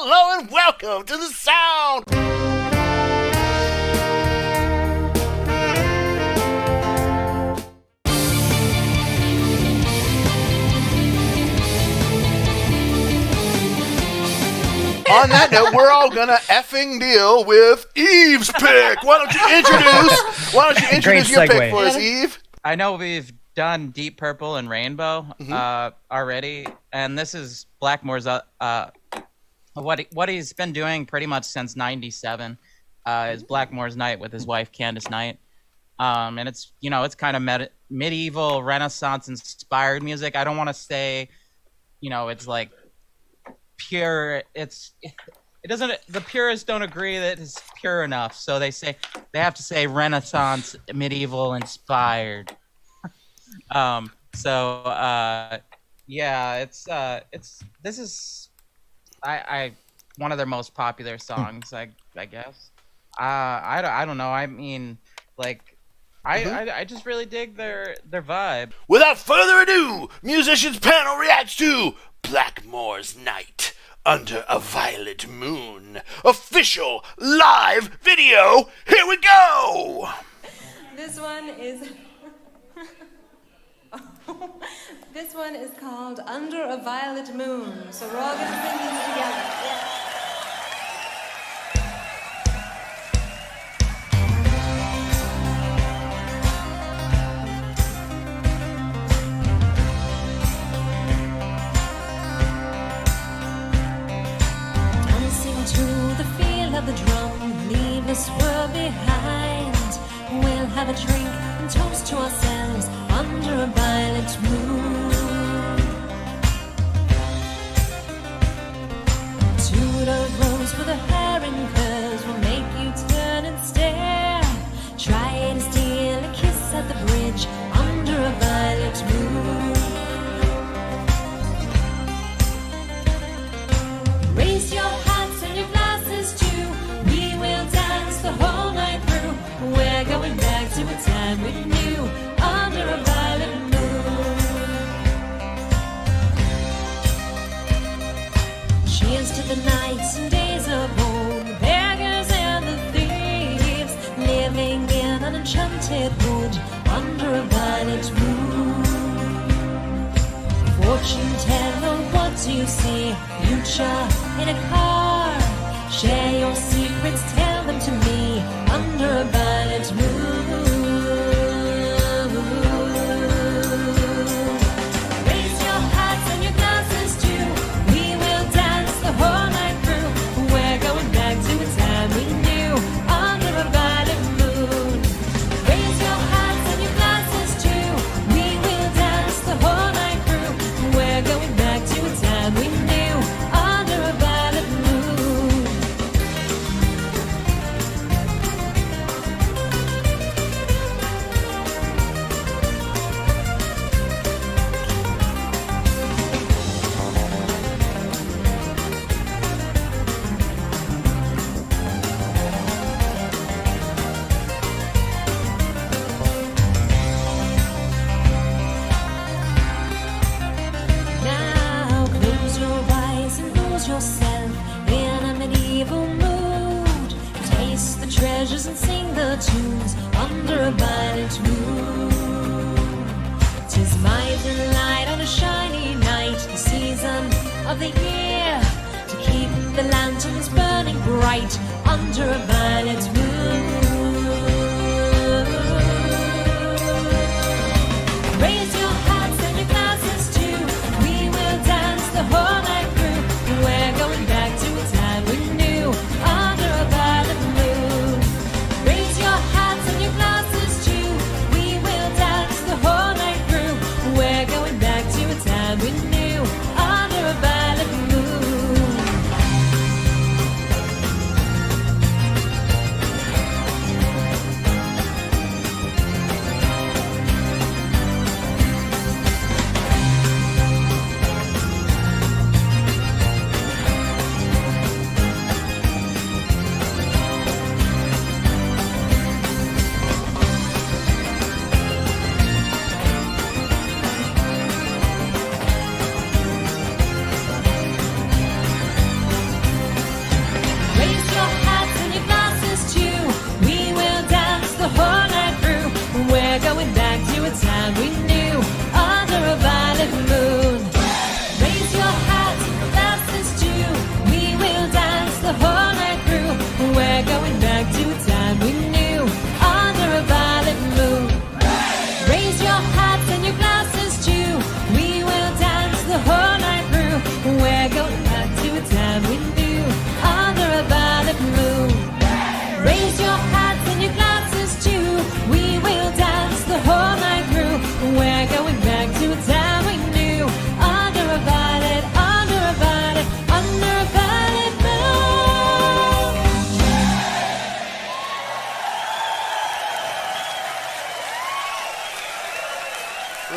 hello, and welcome to the sound. On that note, we're all gonna effing deal with Eve's pick. Why don't you introduce your pick for us, Eve? I know we've done Deep Purple and Rainbow already, and this is Blackmore's what he's been doing pretty much since '97 is Blackmore's Night with his wife Candace Knight, and it's kind of medieval Renaissance inspired music. I don't want to say it's like pure. It doesn't. The purists don't agree that it's pure enough, so they have to say Renaissance medieval inspired. This is one of their most popular songs, I guess. I don't know. I mean, like, I just really dig their vibe. Without further ado, musicians panel reacts to Blackmore's Night Under a Violet Moon official live video. Here we go. This one is called Under a Violet Moon. So we're all gonna sing this together. Yeah. Of the drum, leave this world behind. We'll have a drink and toast to ourselves under a violet moon. Toot of rose with her hair in curls will make you turn and stare. Try to steal a kiss at the bridge under a violet moon. Raise your hands and your glasses too. We will dance the whole night through. We're going back to a time we knew under a violet moon. Cheers to the nights and days of old, the beggars and the thieves, living in an enchanted wood under a violet moon. Fortune teller, what do you see? Future in a car. Share your secrets, tell them to me under a violet moon. Raise your hats and your glasses too. We will dance the whole night through. We're going back to a time we knew under a violet moon. Raise your hats and your glasses too. We will dance the whole night through. We're going back to a time we knew under a violet moon. Now close your eyes and lose yourself in a medieval mood. Taste the treasures and sing the tunes under a violet moon. 'Tis might and light on a shiny night, the season of the year, to keep the lanterns burning bright under a violet moon. Raise your hats and your glasses too. We will dance the whole night through. We're going back to a time we knew under a violet moon. Raise your hats and your glasses too. We will dance the whole night through. We're going back to a time we knew under a violet moon.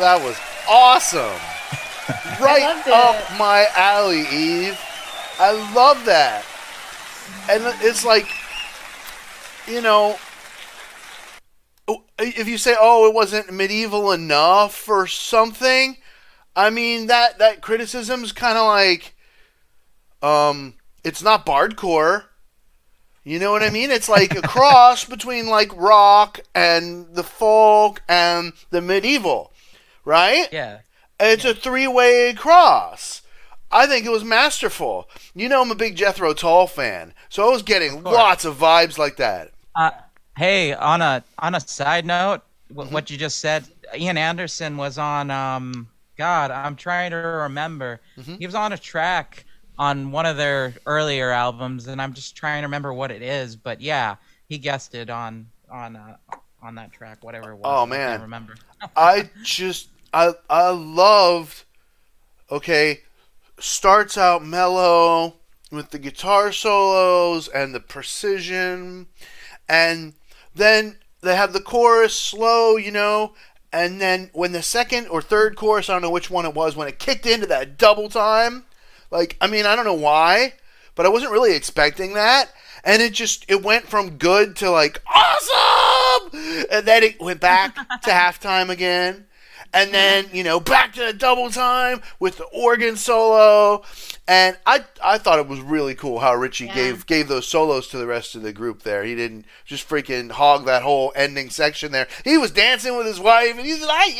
that was awesome. Right loved up it. my alley, Eve. I love that. And it's like, you know, if you say, oh, it wasn't medieval enough or something, I mean, that criticism's kind of like, it's not bardcore. You know what I mean? It's like a cross between like rock and the folk and the medieval, right? Yeah. It's a three-way cross. I think it was masterful. You know I'm a big Jethro Tull fan, so I was getting lots of vibes like that. Hey, on a side note, what you just said, Ian Anderson was on. God, I'm trying to remember. He was on a track on one of their earlier albums, and I'm just trying to remember what it is. But yeah, he guested on that track, whatever it was. Oh I man, can't remember. I loved. Okay, starts out mellow with the guitar solos and the precision, and then they have the chorus slow, you know, and then when the second or third chorus, I don't know which one it was, when it kicked into that double time, like, I mean, I don't know why, but I wasn't really expecting that, and it went from good to like awesome, and then it went back to halftime again. And then, you know, back to the double time with the organ solo. And I thought it was really cool how Richie gave those solos to the rest of the group there. He didn't just freaking hog that whole ending section there. He was dancing with his wife, and he's like,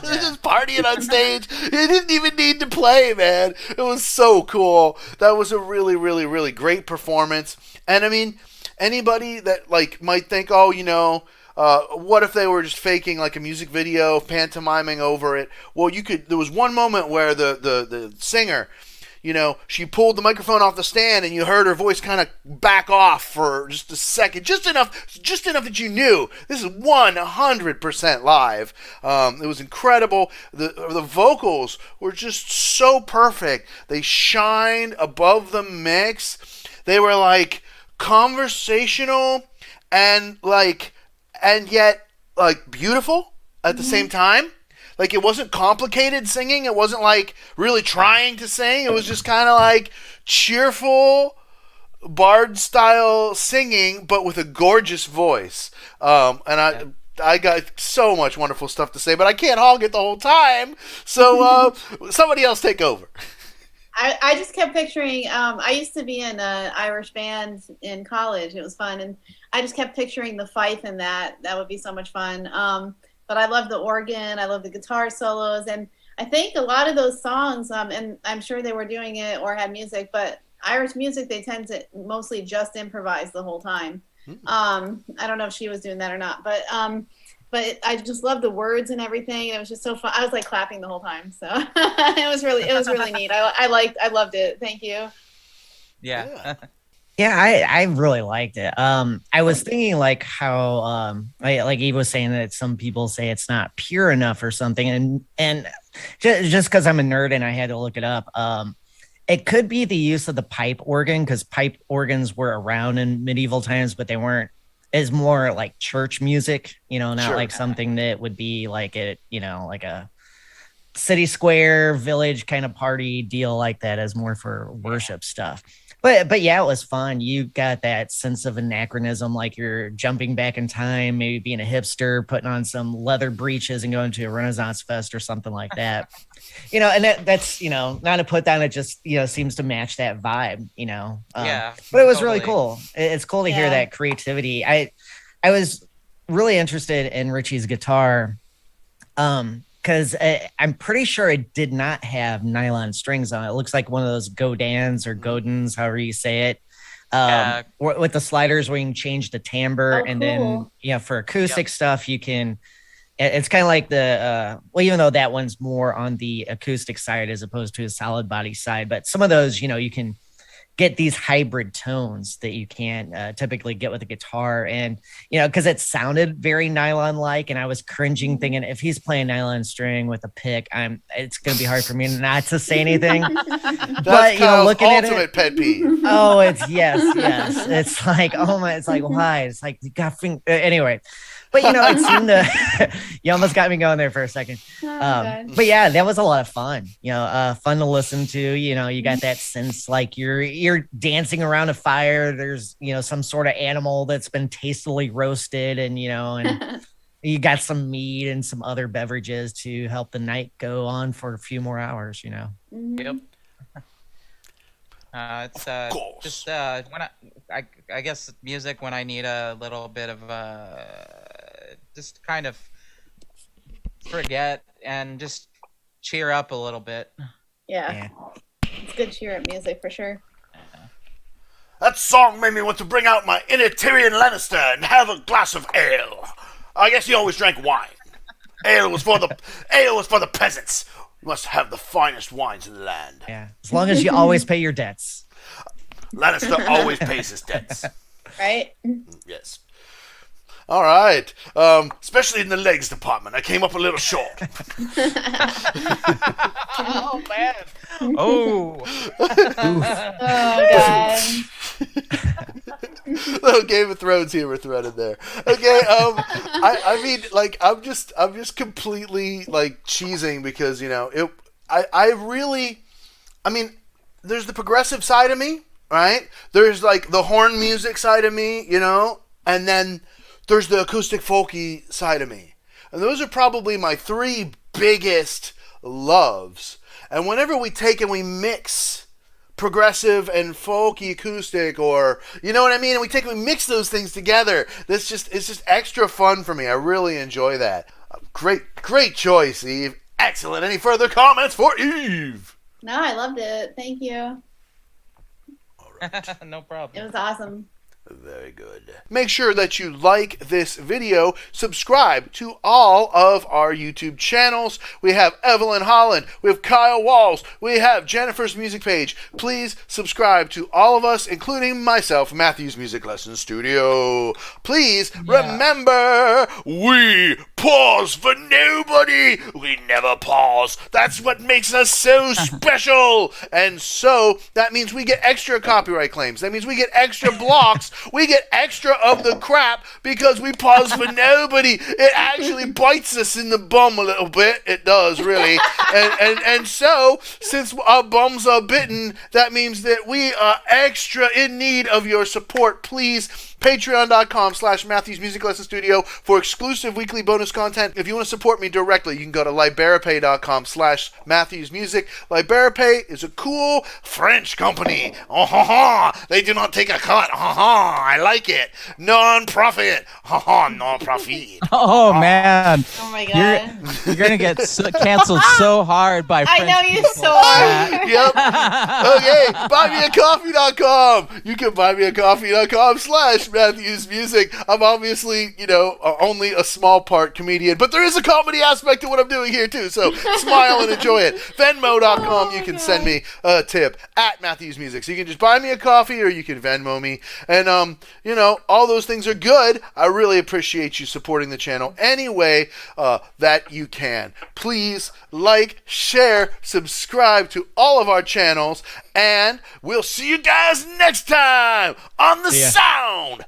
just partying on stage. He didn't even need to play, man. It was so cool. That was a really, really, really great performance. And, I mean, anybody that, like, might think, oh, you know, what if they were just faking like a music video, pantomiming over it? Well, there was one moment where the singer, you know, she pulled the microphone off the stand and you heard her voice kind of back off for just a second, just enough that you knew this is 100% live. It was incredible. The vocals were just so perfect. They shined above the mix. They were like conversational and yet, like, beautiful at the same time. Like, it wasn't complicated singing. It wasn't, like, really trying to sing. It was just kind of, like, cheerful bard-style singing, but with a gorgeous voice. And I got so much wonderful stuff to say, but I can't hog it the whole time. So, somebody else take over. I just kept picturing, I used to be in an Irish band in college. It was fun. And I just kept picturing the fife in that. That would be so much fun. But I love the organ. I love the guitar solos. And I think a lot of those songs, and I'm sure they were doing it or had music, but Irish music, they tend to mostly just improvise the whole time. I don't know if she was doing that or not, but I just love the words and everything. It was just so fun. I was like clapping the whole time. So it was really neat. I loved it. Thank you. Yeah. Yeah, I really liked it. I was thinking like how like Eve was saying that some people say it's not pure enough or something, and just because I'm a nerd and I had to look it up, it could be the use of the pipe organ, because pipe organs were around in medieval times, but they weren't as more like church music, you know, not like something that would be like a, you know, like a city square village kind of party deal like that, as more for worship stuff. But yeah, it was fun. You got that sense of anachronism, like you're jumping back in time, maybe being a hipster, putting on some leather breeches and going to a Renaissance fest or something like that. You know, and that's, you know, not to put down, it just, you know, seems to match that vibe, you know. But it was really cool. It's cool to hear that creativity. I was really interested in Richie's guitar, because I'm pretty sure it did not have nylon strings on it. It looks like one of those Godins or Godins, however you say it, with the sliders where you can change the timbre. And then, for acoustic stuff, you can, it's kind of like the, well, even though that one's more on the acoustic side as opposed to a solid body side, but some of those, you know, you can get these hybrid tones that you can't typically get with a guitar. And, you know, because it sounded very nylon-like, and I was cringing thinking, if he's playing nylon string with a pick, it's going to be hard for me not to say anything. But, you know, looking at it, ultimate pet peeve. Oh, it's yes. It's like, oh my, it's like, why? It's like, you got anyway. But it seemed to. You almost got me going there for a second. God. But yeah, that was a lot of fun. Fun to listen to. You got that sense like you're dancing around a fire. There's some sort of animal that's been tastily roasted, and and you got some meat and some other beverages to help the night go on for a few more hours. Yep. It's just when I guess music when I need a little bit of just kind of forget and just cheer up a little bit. Yeah. It's good cheer up music for sure. That song made me want to bring out my inner Tyrion Lannister and have a glass of ale. I guess he always drank wine. Ale was for the peasants. You must have the finest wines in the land. Yeah, as long as you always pay your debts. Lannister always pays his debts. Right? Yes. All right. Especially in the legs department. I came up a little short. Oh, man. Oh. Oh, God. Little Game of Thrones humor thread in there. Okay, I mean, like, I'm just completely like cheesing because I mean, there's the progressive side of me, right? There's like the horn music side of me, and then there's the acoustic folky side of me, and those are probably my three biggest loves. And whenever we take and we mix progressive and folky acoustic, or you know what I mean, and we mix those things together, it's just extra fun for me. I really enjoy that. Great choice, Eve. Excellent. Any further comments for Eve? No, I loved it. Thank you. All right. No problem. It was awesome. Very good. Make sure that you like this video. Subscribe to all of our YouTube channels. We have Evelyn Holland. We have Kyle Walz. We have Jennifer's music page. Please subscribe to all of us, including myself, Matthew's Music Lesson Studio. Please remember, we pause for nobody. We never pause. That's what makes us so special. And so that means we get extra copyright claims. That means we get extra blocks. We get extra of the crap because we pause for nobody. It actually bites us in the bum a little bit. It does, really. And so, since our bums are bitten, that means that we are extra in need of your support. Please, patreon.com/Matthew's Music Lesson Studio for exclusive weekly bonus content. If you want to support me directly, you can go to liberapay.com/Matthew's Music. Liberapay is a cool French company. They do not take a cut. I like it. Non-profit. Non-profit. Oh, man. Oh my God. You're going to get canceled so hard by French I know you people. so hard. Yep. Okay, buymeacoffee.com. You can buymeacoffee.com/Matthew's Music. I'm obviously, only a small part comedian, but there is a comedy aspect to what I'm doing here too, so smile and enjoy it. Venmo.com, you can send me a tip at Matthew's Music. So you can just buy me a coffee or you can Venmo me. And, all those things are good. I really appreciate you supporting the channel any way that you can. Please like, share, subscribe to all of our channels, and we'll see you guys next time on The Sound